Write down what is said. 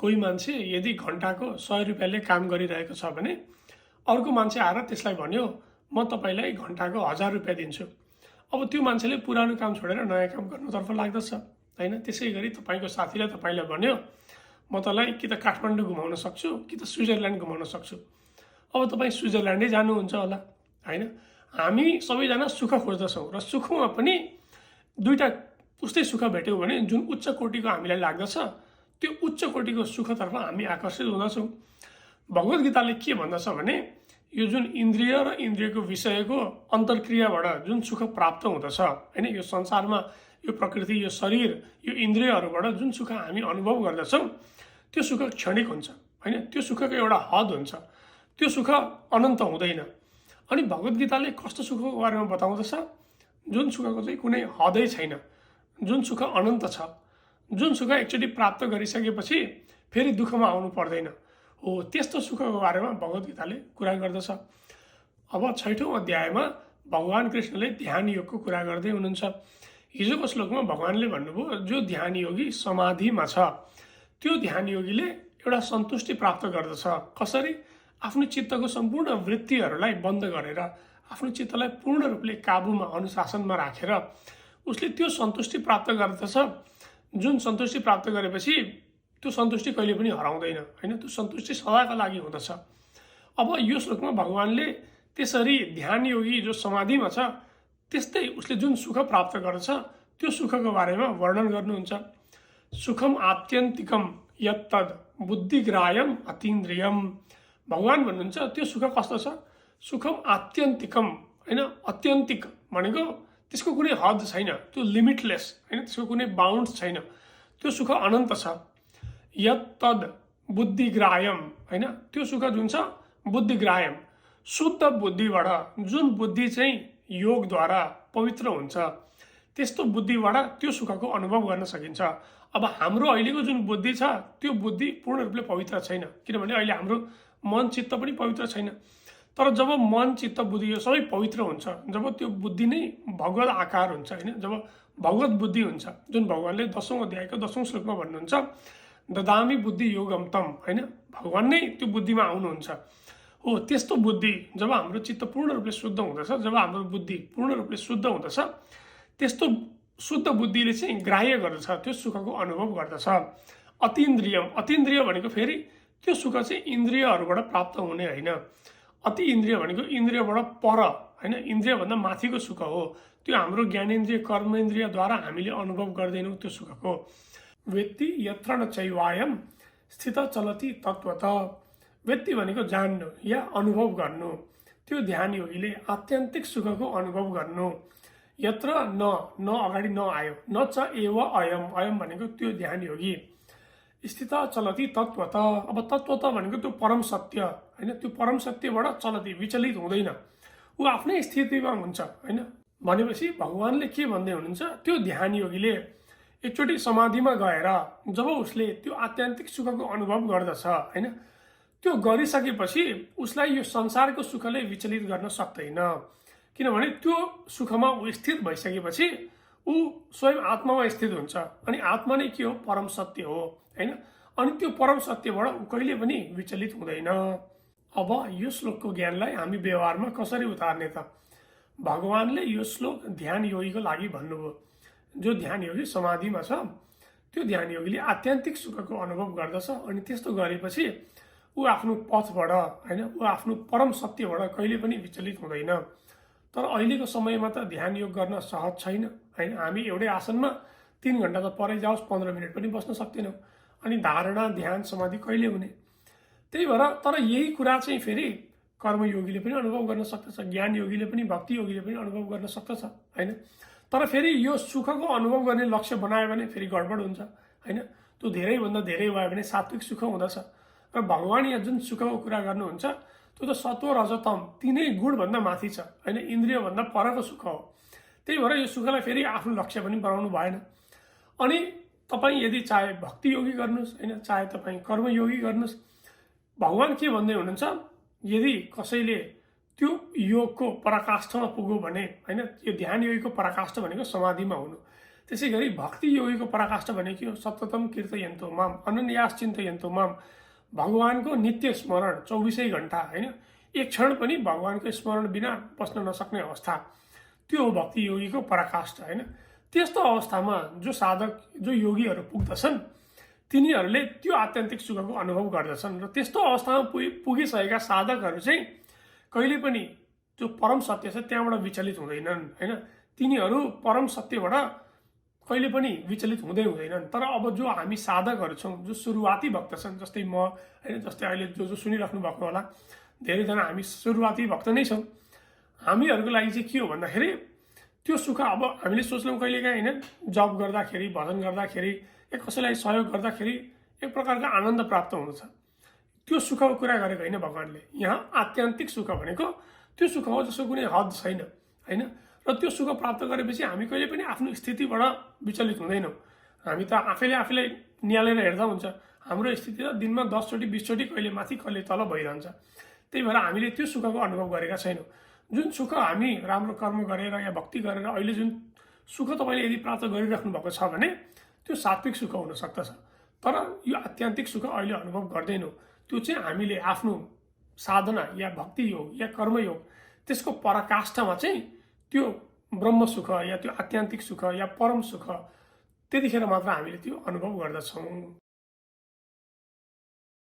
कोही मान्छे यदि घन्टाको 100 रुपियाँले काम गरिरहेको छ भने अर्को मान्छे आएर त्यसलाई भन्यो म तपाईँलाई घन्टाको 1000 रुपियाँ दिन्छु। अब त्यो मान्छेले पुरानो काम छोडेर नयाँ काम गर्नुतर्फ लाग्दछ हैन। त्यसै गरी तपाईँको साथीले तपाईँलाई भन्यो म तँलाई कि त काठमाडौँ घुमाउन सक्छु कि त स्विजरल्यान्ड घुमाउन सक्छु। अब तपाईँ स्विजरल्यान्डै जानुहुन्छ होला हैन। हामी सबैजना सुख खोज्दछौँ र सुखमा पनि दुईटा उस्तै सुख भेट्यौँ भने जुन उच्च कोटिको हामीलाई लाग्दछ त्यो उच्च कोटिको सुखतर्फ हामी आकर्षित हुँदछौँ। भगवत गीताले के भन्दछ भने यो जुन इन्द्रिय र इन्द्रियको विषयको अन्तर्क्रियाबाट जुन सुख प्राप्त हुँदछ हैन, यो संसारमा यो प्रकृति यो शरीर यो इन्द्रियहरूबाट जुन सुख हामी अनुभव गर्दछौँ त्यो सुख क्षणिक हुन्छ हैन। त्यो सुखको एउटा हद हुन्छ, त्यो सुख अनन्त हुँदैन। अनि भगवत गीताले कस्तो सुखको बारेमा बताउँदछ जुन सुखको चाहिँ कुनै हदै छैन, जुन सुख अनन्त छ, जुन सुख एकचोटि प्राप्त गरिसकेपछि फेरि दुःखमा आउनु पर्दैन हो, त्यस्तो सुखको बारेमा भगवत गीताले कुरा गर्दछ। अब 6औं अध्यायमा भगवान कृष्णले ध्यान योगको कुरा गर्दै हुनुहुन्छ। हिजोको श्लोकमा भगवानले भन्नुभयो जो ध्यान योगी समाधिमा छ त्यो ध्यान योगीले एउटा सन्तुष्टि प्राप्त गर्दछ। कसरी? आफ्नो चित्तको सम्पूर्ण वृत्तिहरूलाई बन्द गरेर आफ्नो चित्तलाई पूर्ण रूपले काबुमा अनुशासनमा राखेर उसले त्यो सन्तुष्टि प्राप्त गर्दछ। जुन सन्तुष्टि प्राप्त गरेपछि त्यो सन्तुष्टि कहिले पनि हराउँदैन हैन, त्यो सन्तुष्टि सदाका लागि हुँदछ। अब यो श्लोकमा भगवानले त्यसरी ध्यान योगी जो समाधिमा छ त्यस्तै उसले जुन सुख प्राप्त गर्दछ त्यो सुखको बारेमा वर्णन गर्नुहुन्छ। सुखम आत्यन्तिकम यत्तद बुद्धिग्राह्यम अतीन्द्रियम। भगवान भन्नुहुन्छ त्यो सुख कस्तो छ? सुखम आत्यन्तिकम हैन। अत्यन्तिक भनेको त्यसको कुनै हद छैन, त्यो लिमिटलेस हैन, त्यसको कुनै बाउन्ड्स छैन, त्यो सुख अनन्त छ। यत्तद बुद्धिग्राह्यम हैन, त्यो सुख जुन छ बुद्धिग्राह्यम, शुद्ध बुद्धिबाट, जुन बुद्धि चाहिँ योगद्वारा पवित्र हुन्छ त्यस्तो बुद्धिबाट त्यो सुखको अनुभव गर्न सकिन्छ। अब हाम्रो अहिलेको जुन बुद्धि छ त्यो बुद्धि पूर्ण रूपले पवित्र छैन, किनभने अहिले हाम्रो मन चित्त पनि पवित्र छैन। तर जब मन चित्त बुद्धि यो सबै पवित्र हुन्छ, जब त्यो बुद्धि नै भगवत आकार हुन्छ हैन, जब भगवत बुद्धि हुन्छ, जुन भगवानले 10औं अध्यायको 10औं श्लोकमा भन्नुहुन्छ ददामी बुद्धि योगम तम हैन, भगवान नै त्यो बुद्धिमा आउनुहुन्छ हो। त्यस्तो बुद्धि जब हाम्रो चित्त पूर्ण रूपले शुद्ध हुँदछ, जब हाम्रो बुद्धि पूर्ण रूपले शुद्ध हुँदछ, त्यस्तो शुद्ध बुद्धिले चाहिँ ग्राह्य गर्दछ, त्यो सुखको अनुभव गर्दछ। अतीन्द्रियम, अतीन्द्रिय भनेको फेरि त्यो सुख चाहिँ इन्द्रियहरूबाट प्राप्त हुने होइन। अति इन्द्रिय भनेको इन्द्रियबाट पर हैन, इन्द्रियभन्दा माथिको सुख हो। त्यो हाम्रो ज्ञानेन्द्रिय कर्मेन्द्रियद्वारा हामीले अनुभव गर्दैनौँ त्यो सुखको। वेत्ति यत्र न चैवायम स्थित चलति तत्वत। वेत्ति भनेको जान्नु या अनुभव गर्नु। त्यो ध्यान योगीले आत्यन्तिक सुखको अनुभव गर्नु। यत्र न अगाडि न आयो, न च एव अयम, अयम भनेको त्यो ध्यान योगी। स्थित चलति तत्वत। अब तत्वत भनेको त्यो परम सत्य हैन, त्यो परम सत्यबाट चलति विचलित हुँदैन, ऊ आफ्नै स्थितिमा हुन्छ हैन। भनेपछि भगवानले के भन्दै हुनुहुन्छ, त्यो ध्यान योगीले एकचोटि समाधिमा गएर जब उसले त्यो आत्यन्तिक सुखको अनुभव गर्दछ हैन, त्यो गरिसकेपछि उसलाई यो संसारको सुखले विचलित गर्न सक्दैन, किनभने त्यो सुखमा ऊ स्थित भइसकेपछि ऊ स्वयं आत्मामा स्थित हुन्छ। अनि आत्मा नै के हो? परम सत्य हो हैन। अनि त्यो परम सत्यबाट ऊ कहिले पनि विचलित हुँदैन। अब यो श्लोकको ज्ञानलाई हामी व्यवहारमा कसरी उतार्ने त? भगवानले यो श्लोक ध्यान योगीको लागि भन्नुभयो। जो ध्यान योगी समाधिमा छ त्यो ध्यान योगीले आत्यन्तिक सुखको अनुभव गर्दछ। अनि त्यस्तो गरेपछि ऊ आफ्नो पथबाट हैन, ऊ आफ्नो परम सत्यबाट कहिले पनि विचलित हुँदैन। तर अहिलेको समयमा त ध्यान योग गर्न सहज छैन हैन। हामी एउटै आसनमा 3 घण्टा त परै जाओस् 15 मिनट पनि बस्न सक्दैनौँ। अनि धारणा ध्यान समाधि कहिले हुने? त्यही भएर तर यही कुरा चाहिँ फेरि कर्मयोगीले पनि अनुभव गर्न सक्दछ, ज्ञान योगीले पनि, भक्ति योगीले पनि अनुभव गर्न सक्दछ हैन। तर फेरि यो सुखको अनुभव गर्ने लक्ष्य बनायो भने फेरि गडबड हुन्छ हैन। त्यो धेरैभन्दा धेरै भयो भने सात्विक सुख हुँदछ। र भगवान यहाँ जुन सुखको कुरा गर्नुहुन्छ त्यो त सत्व रजतम तीनै गुणभन्दा माथि छ हैन, इन्द्रियभन्दा परको सुख हो। त्यही भएर यो सुखलाई फेरि आफ्नो लक्ष्य पनि बनाउनु भएन। अनि तपाईँ यदि चाहे भक्ति योगी गर्नुहोस् हैन, चाहे तपाईँ कर्मयोगी गर्नुहोस्, भगवान के भन्दै हुनुहुन्छ, यदि कसैले त्यो योगको पराकाष्ठमा पुग्यो भने हैन, यो ध्यान योगीको पराकाष्ठ भनेको समाधिमा हुनु, त्यसै गरी भक्ति योगीको पराकाष्ठ भनेको हो सततम कीर्तयन्तो माम अनन्यास चिन्तयन्तो माम, भगवानको नित्य स्मरण 24 घण्टा होइन, एक क्षण पनि भगवानको स्मरण बिना बस्न नसक्ने अवस्था, त्यो हो भक्ति योगीको पराकाष्ठ होइन। त्यस्तो अवस्थामा जो साधक जो योगीहरू पुग्दछन् तिनीहरूले त्यो आत्यन्तिक सुखको अनुभव गर्दछन् र त्यस्तो अवस्थामा पुगिसकेका साधकहरू चाहिँ कहिले पनि जो परम सत्य छ त्यहाँबाट विचलित हुँदैनन् होइन। तिनीहरू परम सत्यबाट कहिले पनि विचलित हुँदैनन्। तर अब जो हामी साधकहरू छौँ, जो सुरुवाती भक्त छन्, जस्तै म होइन, जस्तै अहिले जो सुनिराख्नु भएको होला धेरैजना हामी सुरुवाती भक्त नै छौँ। हामीहरूको लागि चाहिँ के हो भन्दाखेरि त्यो सुख अब हामीले सोच्लौँ कहिलेकाहीँ होइन, जप गर्दाखेरि भजन गर्दाखेरि या कसैलाई सहयोग गर्दाखेरि एक प्रकारको आनन्द प्राप्त हुँदछ, त्यो सुखको कुरा गरेको होइन भगवान्ले। यहाँ आत्यन्तिक सुख भनेको त्यो सुख हो जसको कुनै हद छैन होइन। र त्यो सुख प्राप्त गरेपछि हामी कहिले पनि आफ्नो स्थितिबाट विचलित हुँदैनौँ। हामी त आफैलाई निहालेर हेर्दा हुन्छ, हाम्रो स्थिति त दिनमा 10 चोटि 20 चोटि कहिले माथि कहिले तल भइरहन्छ। त्यही भएर हामीले त्यो सुखको अनुभव गरेका छैनौँ। जुन सुख हामी राम्रो कर्म गरेर या भक्ति गरेर अहिले जुन सुख तपाईँले यदि प्राप्त गरिराख्नु भएको छ भने त्यो सात्विक सुख हुन सक्दछ। तर यो आत्यन्तिक सुख अहिले अनुभव गर्दैनौँ। त्यो चाहिँ हामीले आफ्नो साधना या भक्ति योग या कर्मयोग त्यसको पराकाष्ठमा चाहिँ त्यो ब्रह्म सुख या त्यो आत्यन्तिक सुख या परम सुख त्यतिखेर मात्र हामीले त्यो अनुभव गर्दछौँ।